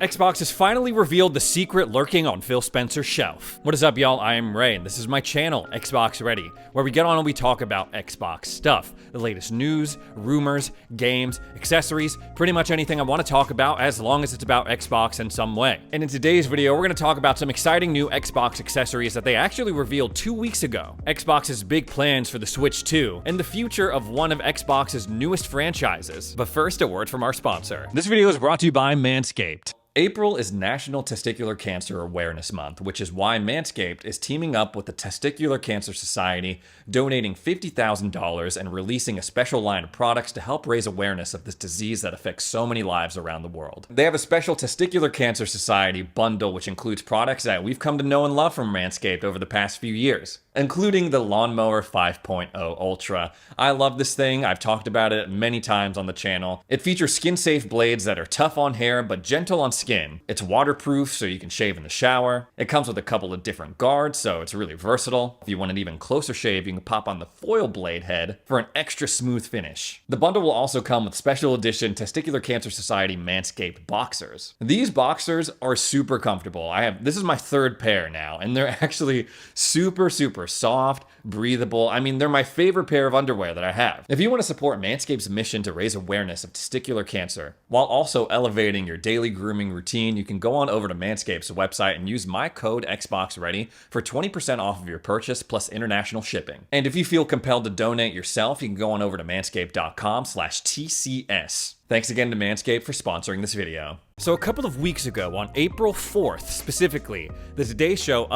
Xbox has finally revealed the secret lurking on Phil Spencer's shelf. What is up, y'all? I am Ray, and this is my channel, Xbox Ready, where we get on and we talk about Xbox stuff. The latest news, rumors, games, accessories, pretty much anything I want to talk about as long as it's about Xbox in some way. And in today's video, we're going to talk about some exciting new Xbox accessories that they actually revealed 2 weeks ago, Xbox's big plans for the Switch 2, and the future of one of Xbox's newest franchises. But first, a word from our sponsor. This video is brought to you by Manscaped. April is National Testicular Cancer Awareness Month, which is why Manscaped is teaming up with the Testicular Cancer Society, donating $50,000 and releasing a special line of products to help raise awareness of this disease that affects so many lives around the world. They have a special Testicular Cancer Society bundle, which includes products that we've come to know and love from Manscaped over the past few years, including the Lawnmower 5.0 Ultra. I love this thing. I've talked about it many times on the channel. It features skin-safe blades that are tough on hair but gentle on skin. It's waterproof, so you can shave in the shower. It comes with a couple of different guards, so it's really versatile. If you want an even closer shave, you can pop on the foil blade head for an extra smooth finish. The bundle will also come with special edition Testicular Cancer Society Manscaped boxers. These boxers are super comfortable. This is my third pair now, and they're actually super soft, breathable. I mean, they're my favorite pair of underwear that I have. If you want to support Manscaped's mission to raise awareness of testicular cancer, while also elevating your daily grooming routine, you can go on over to Manscaped's website and use my code XBOXREADY for 20% off of your purchase plus international shipping. And if you feel compelled to donate yourself, you can go on over to manscaped.com/TCS. Thanks again to Manscaped for sponsoring this video. So a couple of weeks ago, on April 4th specifically, the Today Show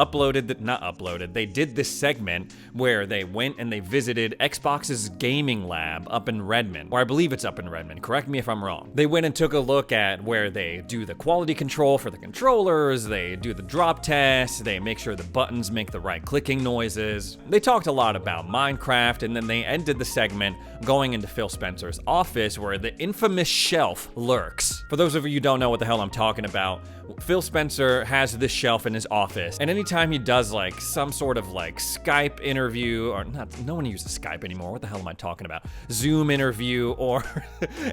they did this segment where they went and they visited Xbox's gaming lab up in Redmond, or I believe it's up in Redmond, correct me if I'm wrong. They went and took a look at where they do the quality control for the controllers, they do the drop tests, they make sure the buttons make the right clicking noises. They talked a lot about Minecraft, and then they ended the segment going into Phil Spencer's office where the infamous shelf lurks. For those of you who don't know what the hell I'm talking about, Phil Spencer has this shelf in his office, and anytime he does like some sort of like Skype interview, or no one uses Skype anymore, what the hell am I talking about? Zoom interview, or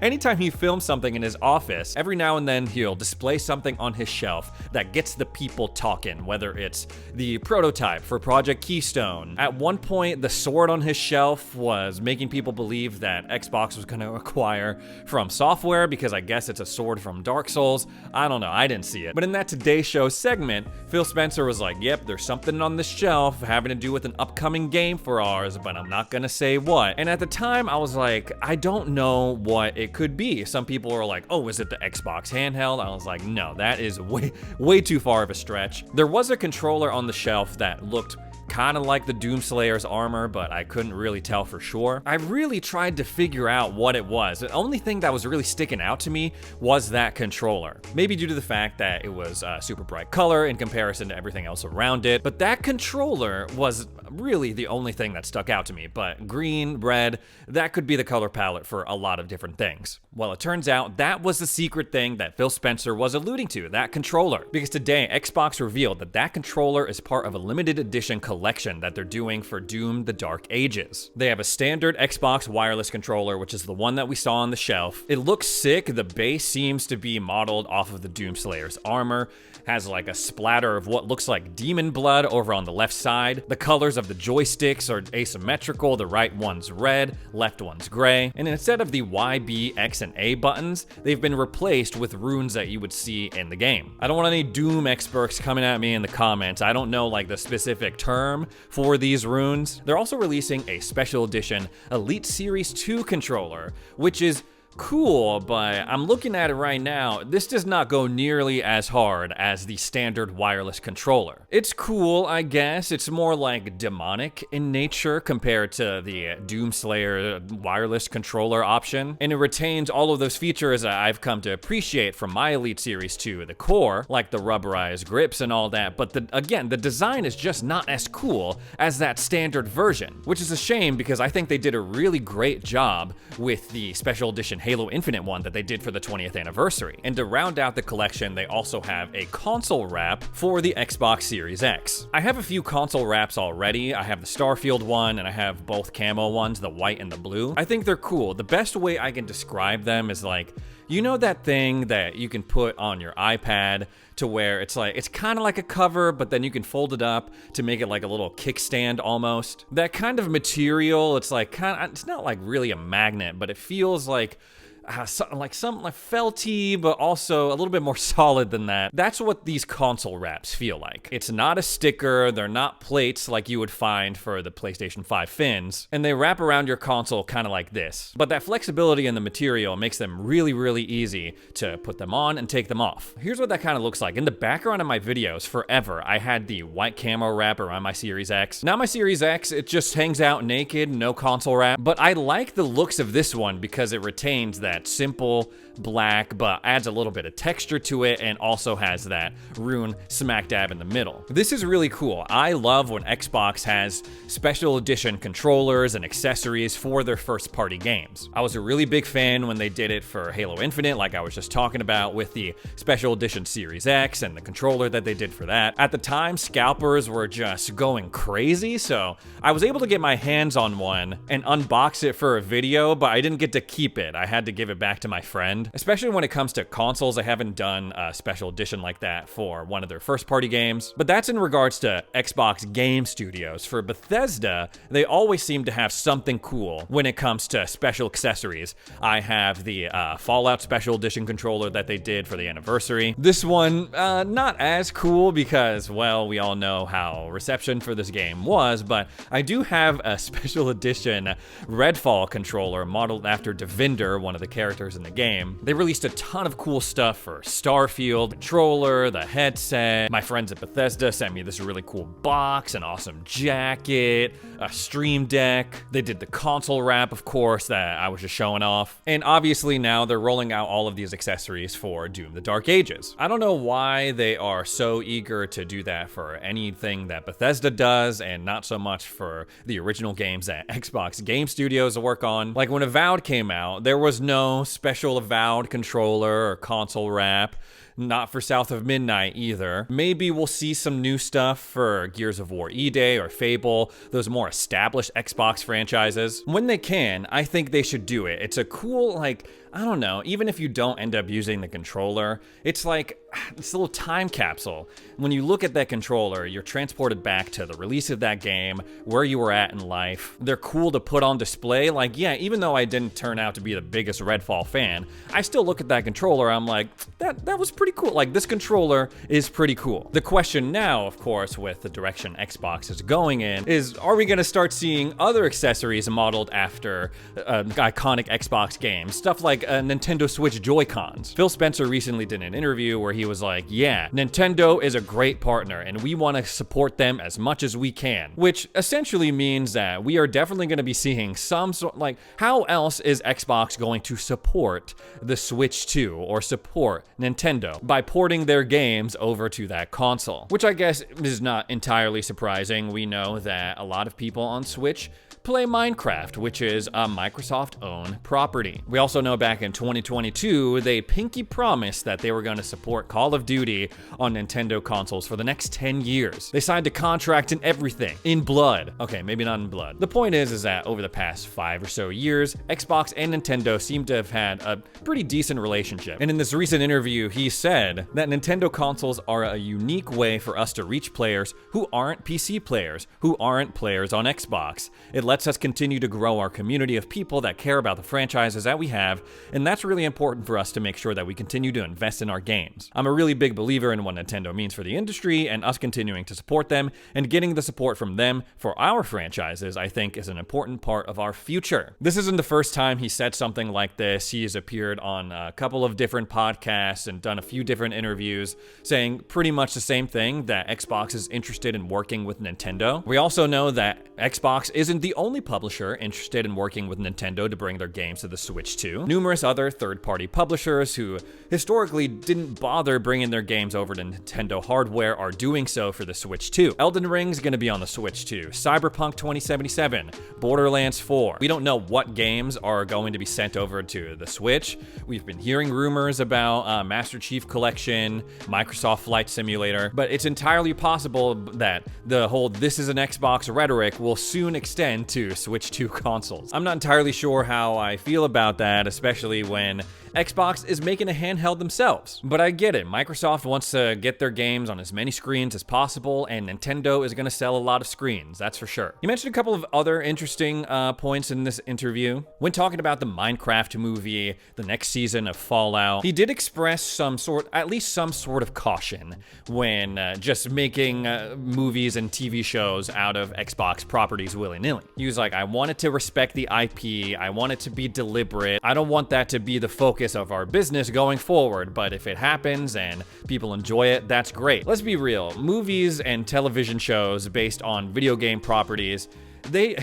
anytime he films something in his office, every now and then he'll display something on his shelf that gets the people talking, whether it's the prototype for Project Keystone. At one point, the sword on his shelf was making people believe that Xbox was going to acquire From Software, because I guess it's a sword from Dark Souls. I don't know, I didn't see it. But in that Today Show segment, Phil Spencer was like, yep, there's something on this shelf having to do with an upcoming game for ours, but I'm not gonna say what. And at the time, I was like, I don't know what it could be. Some people are like, oh, is it the Xbox handheld? I was like, no, that is way too far of a stretch. There was a controller on the shelf that looked kind of like the Doomslayer's armor, but I couldn't really tell for sure. I really tried to figure out what it was. The only thing that was really sticking out to me was that controller. Maybe due to the fact that it was a super bright color in comparison to everything else around it, but that controller was really the only thing that stuck out to me. But green, red, that could be the color palette for a lot of different things. Well, it turns out that was the secret thing that Phil Spencer was alluding to, that controller. Because today, Xbox revealed that that controller is part of a limited edition collection that they're doing for Doom: The Dark Ages. They have a standard Xbox wireless controller, which is the one that we saw on the shelf. It looks sick. The base seems to be modeled off of the Doomslayer's armor, has like a splatter of what looks like demon blood over on the left side. The colors of the joysticks are asymmetrical. The right one's red, left one's gray. And instead of the Y, B, X, and A buttons, they've been replaced with runes that you would see in the game. I don't want any Doom experts coming at me in the comments. I don't know like the specific term for these runes. They're also releasing a special edition Elite Series 2 controller, which is cool, but I'm looking at it right now. This does not go nearly as hard as the standard wireless controller. It's cool, I guess. It's more like demonic in nature compared to the Doomslayer wireless controller option, and it retains all of those features that I've come to appreciate from my Elite Series 2, the core, like the rubberized grips and all that, but again, the design is just not as cool as that standard version, which is a shame because I think they did a really great job with the special edition Halo Infinite one that they did for the 20th anniversary. And to round out the collection, they also have a console wrap for the Xbox Series X. I have a few console wraps already. I have the Starfield one, and I have both camo ones, the white and the blue. I think they're cool. The best way I can describe them is like, You know that thing that you can put on your iPad to where it's kind of like a cover, but then you can fold it up to make it like a little kickstand almost? That kind of material, it's not like really a magnet, but it feels like something like felty, but also a little bit more solid than that. That's what these console wraps feel like. It's not a sticker, they're not plates like you would find for the PlayStation 5 fins, and they wrap around your console kind of like this. But that flexibility in the material makes them really, really easy to put them on and take them off. Here's what that kind of looks like. In the background of my videos, forever, I had the white camo wrap around my Series X. Now my Series X, it just hangs out naked, no console wrap, but I like the looks of this one because it retains that simple black, but adds a little bit of texture to it and also has that rune smack dab in the middle. This is really cool. I love when Xbox has special edition controllers and accessories for their first party games. I was a really big fan when they did it for Halo Infinite, like I was just talking about with the special edition Series X and the controller that they did for that. At the time, scalpers were just going crazy, so I was able to get my hands on one and unbox it for a video, but I didn't get to keep it. I had to give it back to my friend. Especially when it comes to consoles, I haven't done a special edition like that for one of their first party games, but that's in regards to Xbox Game Studios. For Bethesda, they always seem to have something cool when it comes to special accessories. I have the Fallout special edition controller that they did for the anniversary. This one, not as cool because, well, we all know how reception for this game was, but I do have a special edition Redfall controller modeled after Devinder, one of the characters in the game. They released a ton of cool stuff for Starfield, controller, the headset. My friends at Bethesda sent me this really cool box, an awesome jacket, a Stream Deck. They did the console wrap, of course, that I was just showing off. And obviously now they're rolling out all of these accessories for Doom: The Dark Ages. I don't know why they are so eager to do that for anything that Bethesda does and not so much for the original games that Xbox Game Studios work on. Like when Avowed came out, there was no special Avowed controller or console wrap. Not for South of Midnight either. Maybe we'll see some new stuff for Gears of War E-Day or Fable, those more established Xbox franchises. When they can, I think they should do it. It's a cool, like, I don't know, even if you don't end up using the controller, it's like, it's a little time capsule. When you look at that controller, you're transported back to the release of that game, where you were at in life. They're cool to put on display. Like, yeah, even though I didn't turn out to be the biggest Redfall fan, I still look at that controller, I'm like, that was pretty cool. Like, this controller is pretty cool. The question now, of course, with the direction Xbox is going in, is are we gonna start seeing other accessories modeled after iconic Xbox games? Stuff like Nintendo Switch Joy-Cons. Phil Spencer recently did an interview where he was like, yeah, Nintendo is a great partner and we want to support them as much as we can, which essentially means that we are definitely going to be seeing some sort, like, how else is Xbox going to support the Switch 2 or support Nintendo? By porting their games over to that console, which I guess is not entirely surprising. We know that a lot of people on Switch play Minecraft, which is a Microsoft-owned property. We also know back in 2022, they pinky promised that they were going to support Call of Duty on Nintendo consoles for the next 10 years. They signed a contract and everything, in blood. Okay, maybe not in blood. The point is that over the past 5 or so years, Xbox and Nintendo seem to have had a pretty decent relationship. And in this recent interview, he said that Nintendo consoles are a unique way for us to reach players who aren't PC players, who aren't players on Xbox. It lets us continue to grow our community of people that care about the franchises that we have, and that's really important for us to make sure that we continue to invest in our games. I'm a really big believer in what Nintendo means for the industry, and us continuing to support them and getting the support from them for our franchises, I think, is an important part of our future. This isn't the first time he said something like this. He has appeared on a couple of different podcasts and done a few different interviews saying pretty much the same thing, that Xbox is interested in working with Nintendo. We also know that Xbox isn't the only publisher interested in working with Nintendo to bring their games to the Switch 2. Numerous other third-party publishers who historically didn't bother bringing their games over to Nintendo hardware are doing so for the Switch 2. Elden Ring's gonna be on the Switch 2. Cyberpunk 2077, Borderlands 4. We don't know what games are going to be sent over to the Switch. We've been hearing rumors about Master Chief Collection, Microsoft Flight Simulator, but it's entirely possible that the whole "this is an Xbox" rhetoric will soon extend to Switch 2 consoles. I'm not entirely sure how I feel about that, especially when Xbox is making a handheld themselves. But I get it, Microsoft wants to get their games on as many screens as possible, and Nintendo is going to sell a lot of screens, that's for sure. He mentioned a couple of other interesting points in this interview. When talking about the Minecraft movie, the next season of Fallout, he did express at least some sort of caution when just making movies and TV shows out of Xbox properties willy-nilly. He was like, I want it to respect the IP, I want it to be deliberate, I don't want that to be the focus of our business going forward, but if it happens and people enjoy it, that's great. Let's be real, movies and television shows based on video game properties, they,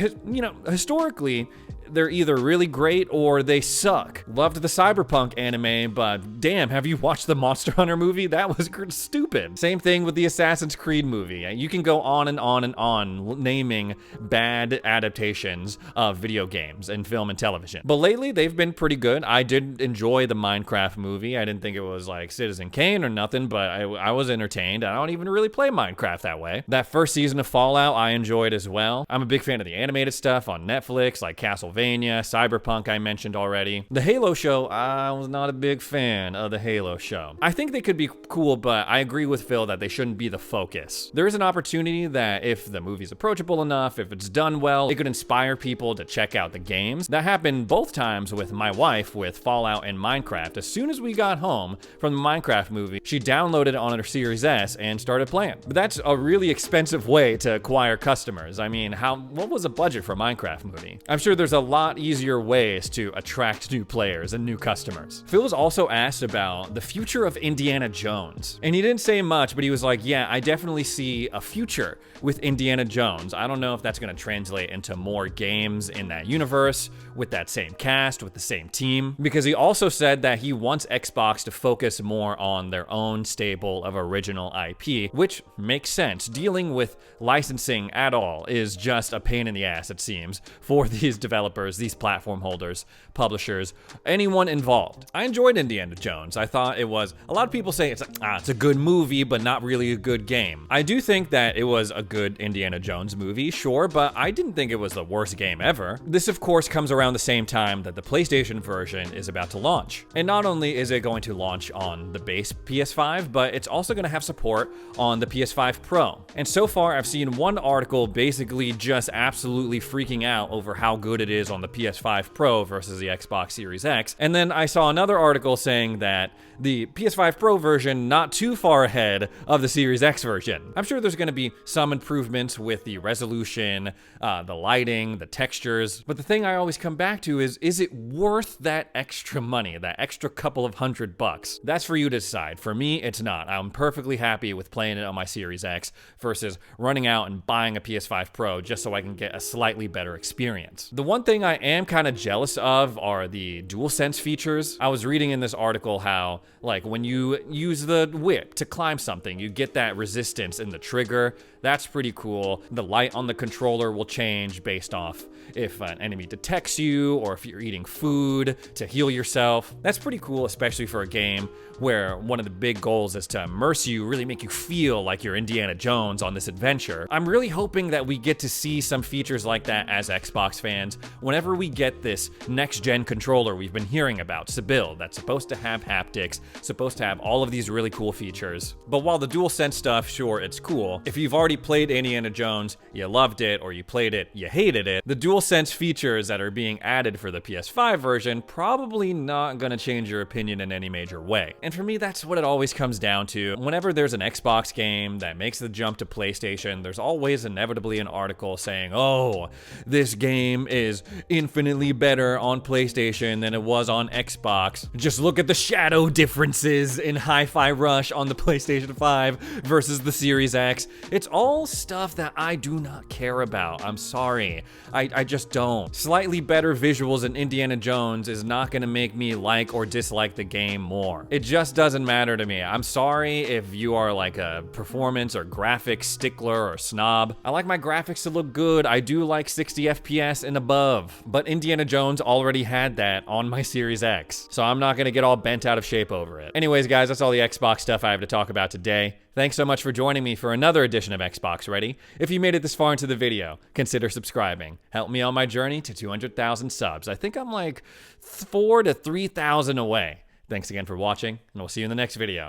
historically, they're either really great or they suck. Loved the Cyberpunk anime, but damn, have you watched the Monster Hunter movie? That was stupid. Same thing with the Assassin's Creed movie. You can go on and on and on naming bad adaptations of video games and film and television. But lately, they've been pretty good. I did enjoy the Minecraft movie. I didn't think it was like Citizen Kane or nothing, but I was entertained. I don't even really play Minecraft that way. That first season of Fallout, I enjoyed as well. I'm a big fan of the animated stuff on Netflix, like Castlevania, Cyberpunk I mentioned already. The Halo show, I was not a big fan of the Halo show. I think they could be cool, but I agree with Phil that they shouldn't be the focus. There is an opportunity that if the movie's approachable enough, if it's done well, it could inspire people to check out the games. That happened both times with my wife with Fallout and Minecraft. As soon as we got home from the Minecraft movie, she downloaded it on her Series S and started playing. But that's a really expensive way to acquire customers. I mean, what was the budget for a Minecraft movie? I'm sure there's a lot easier ways to attract new players and new customers. Phil was also asked about the future of Indiana Jones. And he didn't say much, but he was like, yeah, I definitely see a future with Indiana Jones. I don't know if that's going to translate into more games in that universe with that same cast, with the same team. Because he also said that he wants Xbox to focus more on their own stable of original IP, which makes sense. Dealing with licensing at all is just a pain in the ass, it seems, for these developers, these platform holders, publishers, anyone involved. I enjoyed Indiana Jones. I thought it was, a lot of people say it's a good movie, but not really a good game. I do think that it was a good Indiana Jones movie, sure, but I didn't think it was the worst game ever. This, of course, comes around the same time that the PlayStation version is about to launch. And not only is it going to launch on the base PS5, but it's also going to have support on the PS5 Pro. And so far, I've seen one article basically just absolutely freaking out over how good it is on the PS5 Pro versus the Xbox Series X. And then I saw another article saying that the PS5 Pro version not too far ahead of the Series X version. I'm sure there's going to be some improvements with the resolution, the lighting, the textures, but the thing I always come back to is it worth that extra money, that extra couple of $100? That's for you to decide. For me, it's not. I'm perfectly happy with playing it on my Series X versus running out and buying a PS5 Pro just so I can get a slightly better experience. The one thing I am kind of jealous of are the DualSense features. I was reading in this article how, like, when you use the whip to climb something, you get that resistance in the trigger. That's pretty cool. The light on the controller will change based off if an enemy detects you or if you're eating food to heal yourself. That's pretty cool, especially for a game where one of the big goals is to immerse you, really make you feel like you're Indiana Jones on this adventure. I'm really hoping that we get to see some features like that as Xbox fans whenever we get this next-gen controller we've been hearing about, Sibyl, that's supposed to have haptics, supposed to have all of these really cool features. But while the DualSense stuff, sure, it's cool. If you've already played Indiana Jones, you loved it, or you played it, you hated it, the DualSense features that are being added for the PS5 version probably not gonna change your opinion in any major way. And for me, that's what it always comes down to. Whenever there's an Xbox game that makes the jump to PlayStation, there's always inevitably an article saying, oh, this game is infinitely better on PlayStation than it was on Xbox. Just look at the shadow differences in Hi-Fi Rush on the PlayStation 5 versus the Series X. It's all stuff that I do not care about. I'm sorry. I just don't. Slightly better visuals in Indiana Jones is not gonna make me like or dislike the game more. It just just doesn't matter to me. I'm sorry if you are like a performance or graphics stickler or snob. I like my graphics to look good. I do like 60 FPS and above, but Indiana Jones already had that on my Series X, so I'm not gonna get all bent out of shape over it. Anyways, guys, that's all the Xbox stuff I have to talk about today. Thanks so much for joining me for another edition of Xbox Ready. If you made it this far into the video, consider subscribing. Help me on my journey to 200,000 subs. I think I'm like 4,000 to 3,000 away. Thanks again for watching, and we'll see you in the next video.